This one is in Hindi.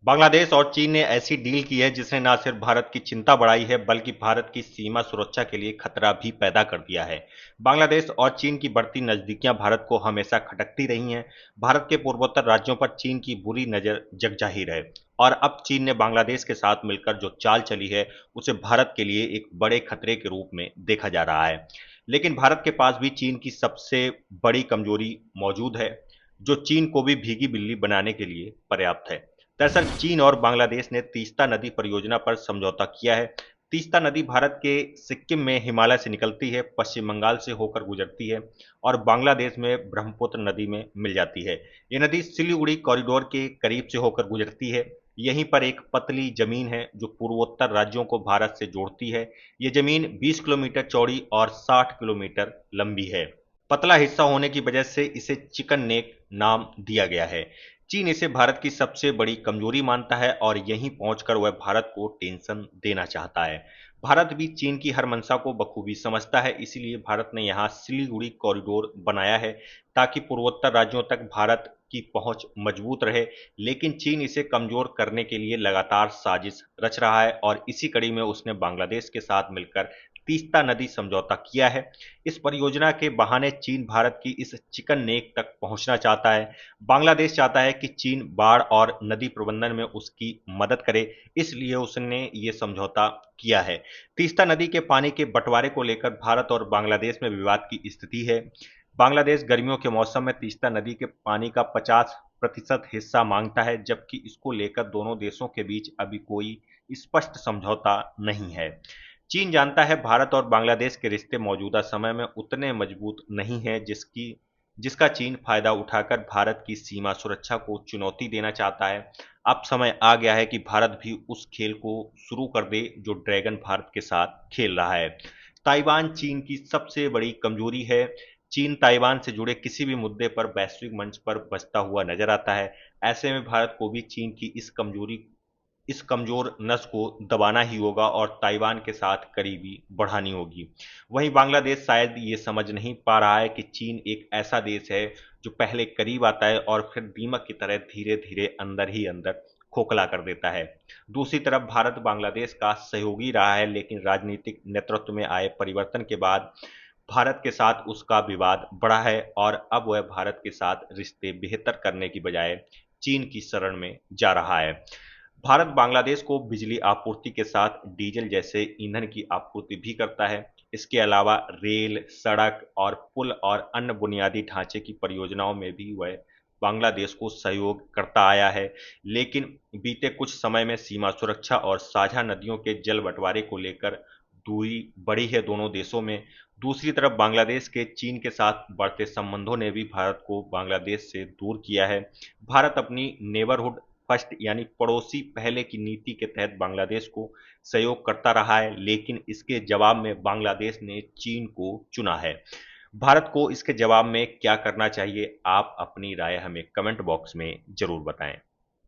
बांग्लादेश और चीन ने ऐसी डील की है जिसने न सिर्फ भारत की चिंता बढ़ाई है बल्कि भारत की सीमा सुरक्षा के लिए खतरा भी पैदा कर दिया है। बांग्लादेश और चीन की बढ़ती नजदीकियां भारत को हमेशा खटकती रही हैं। भारत के पूर्वोत्तर राज्यों पर चीन की बुरी नजर जगजाहिर है और अब चीन ने बांग्लादेश के साथ मिलकर जो चाल चली है उसे भारत के लिए एक बड़े खतरे के रूप में देखा जा रहा है। लेकिन भारत के पास भी चीन की सबसे बड़ी कमजोरी मौजूद है जो चीन को भी भीगी बिल्ली बनाने के लिए पर्याप्त है। दरअसल चीन और बांग्लादेश ने तीस्ता नदी परियोजना पर समझौता किया है। तीस्ता नदी भारत के सिक्किम में हिमालय से निकलती है, पश्चिम बंगाल से होकर गुजरती है और बांग्लादेश में ब्रह्मपुत्र नदी में मिल जाती है। ये नदी सिलीगुड़ी कॉरिडोर के करीब से होकर गुजरती है। यहीं पर एक पतली जमीन है जो पूर्वोत्तर राज्यों को भारत से जोड़ती है। ये जमीन 20 किलोमीटर चौड़ी और 60 किलोमीटर लंबी है। पतला हिस्सा होने की वजह से इसे चिकन नेक नाम दिया गया है। चीन इसे भारत की सबसे बड़ी कमजोरी मानता है और यहीं पहुंचकर वह भारत को टेंशन देना चाहता है। भारत भी चीन की हर मंशा को बखूबी समझता है, इसीलिए भारत ने यहां सिलीगुड़ी कॉरिडोर बनाया है ताकि पूर्वोत्तर राज्यों तक भारत की पहुंच मजबूत रहे। लेकिन चीन इसे कमजोर करने के लिए लगातार साजिश रच रहा है और इसी कड़ी में उसने बांग्लादेश के साथ मिलकर तीस्ता नदी समझौता किया है। इस परियोजना के बहाने चीन भारत की इस चिकन नेक तक पहुंचना चाहता है। बांग्लादेश चाहता है कि चीन बाढ़ और नदी प्रबंधन में उसकी मदद करे, इसलिए उसने ये समझौता किया है। तीस्ता नदी के पानी के बंटवारे को लेकर भारत और बांग्लादेश में विवाद की स्थिति है। बांग्लादेश गर्मियों के मौसम में तीस्ता नदी के पानी का 50% हिस्सा मांगता है, जबकि इसको लेकर दोनों देशों के बीच अभी कोई स्पष्ट समझौता नहीं है। चीन जानता है भारत और बांग्लादेश के रिश्ते मौजूदा समय में उतने मजबूत नहीं हैं जिसका चीन फायदा उठाकर भारत की सीमा सुरक्षा को चुनौती देना चाहता है। अब समय आ गया है कि भारत भी उस खेल को शुरू कर दे जो ड्रैगन भारत के साथ खेल रहा है। ताइवान चीन की सबसे बड़ी कमजोरी है। चीन ताइवान से जुड़े किसी भी मुद्दे पर वैश्विक मंच पर बचता हुआ नजर आता है। ऐसे में भारत को भी चीन की इस कमजोर नस को दबाना ही होगा और ताइवान के साथ करीबी बढ़ानी होगी। वहीं बांग्लादेश शायद ये समझ नहीं पा रहा है कि चीन एक ऐसा देश है जो पहले करीब आता है और फिर दीमक की तरह धीरे धीरे अंदर ही अंदर खोखला कर देता है। दूसरी तरफ भारत बांग्लादेश का सहयोगी रहा है, लेकिन राजनीतिक नेतृत्व में आए परिवर्तन के बाद भारत के साथ उसका विवाद बढ़ा है और अब वह भारत के साथ रिश्ते बेहतर करने की बजाय चीन की शरण में जा रहा है। भारत बांग्लादेश को बिजली आपूर्ति के साथ डीजल जैसे ईंधन की आपूर्ति भी करता है। इसके अलावा रेल, सड़क और पुल और अन्य बुनियादी ढांचे की परियोजनाओं में भी वह बांग्लादेश को सहयोग करता आया है। लेकिन बीते कुछ समय में सीमा सुरक्षा और साझा नदियों के जल बंटवारे को लेकर दूरी बढ़ी है दोनों देशों में। दूसरी तरफ बांग्लादेश के चीन के साथ बढ़ते संबंधों ने भी भारत को बांग्लादेश से दूर किया है। भारत अपनी नेबरहुड फर्स्ट यानी पड़ोसी पहले की नीति के तहत बांग्लादेश को सहयोग करता रहा है, लेकिन इसके जवाब में बांग्लादेश ने चीन को चुना है। भारत को इसके जवाब में क्या करना चाहिए? आप अपनी राय हमें कमेंट बॉक्स में जरूर बताएं।